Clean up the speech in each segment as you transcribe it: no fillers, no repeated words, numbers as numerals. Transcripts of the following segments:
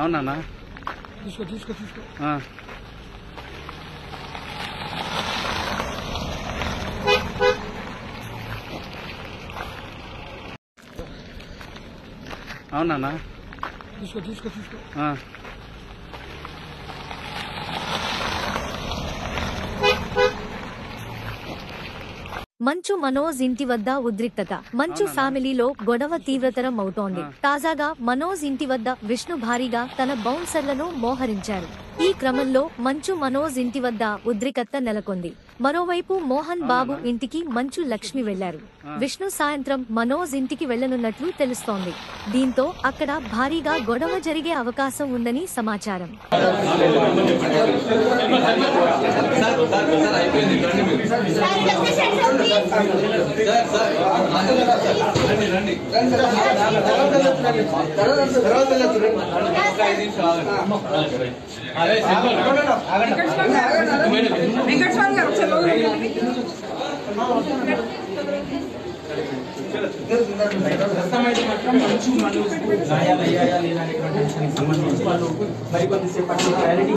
అవునా? తీసుకో తీసుకో తీసుకో. అవునా? తీసుకో తీసుకో తీసుకో. మంచు మనోజ్ ఇంటి వద్ద ఉద్రిక్తత. మంచు ఫ్యామిలీలో గొడవ తీవ్రతరం అవుతోంది. తాజాగా మనోజ్ ఇంటి వద్ద విష్ణు భారీగా తన బౌన్సర్లను మోహరించారు. ఈ క్రమంలో మంచు మనోజ్ ఇంటి వద్ద ఉద్రిక్తత నెలకొంది. మరోవైపు మోహన్ బాబు ఇంటికి మంచు లక్ష్మి వెళ్లారు. విష్ణు సాయంత్రం మనోజ్ ఇంటికి వెళ్లనున్నట్లు తెలుస్తోంది. దీంతో అక్కడ భారీగా గొడవ జరిగే అవకాశం ఉందని సమాచారం. మంచు మనోజ్ గాయాలయ్యాయా లేదా అనేటువంటి విషయానికి సంబంధించి వాళ్ళు మరికొద్దిసేపట్లో క్లారిటీ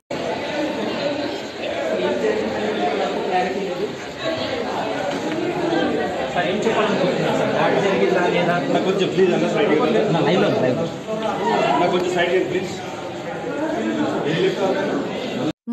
ఏం చెప్పాలనుకుంటున్నారు సార్? దాడి జరిగిందా లేదా? కొంచెం ప్లీజ్ అన్న సైడ్ కొంచెం సైడ్ ప్లీజ్.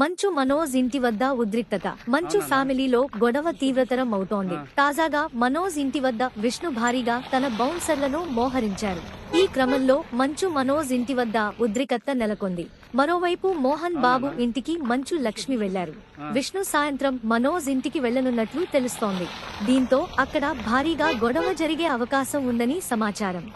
మంచు మనోజ్ ఇంటి వద్ద ఉద్రిక్తత. మంచు ఫ్యామిలీలో గొడవ తీవ్రతరం అవుతోంది. తాజాగా మనోజ్ ఇంటి వద్ద విష్ణు భారీగా తన బౌన్సర్లను మోహరించారు. ఈ క్రమంలో మంచు మనోజ్ ఇంటి వద్ద ఉద్రిక్తత నెలకొంది. మరోవైపు మోహన్ బాబు ఇంటికి మంచు లక్ష్మి వెళ్లారు. విష్ణు సాయంత్రం మనోజ్ ఇంటికి వెళ్లనున్నట్లు తెలుస్తోంది. దీంతో అక్కడ భారీగా గొడవ జరిగే అవకాశం ఉందని సమాచారం.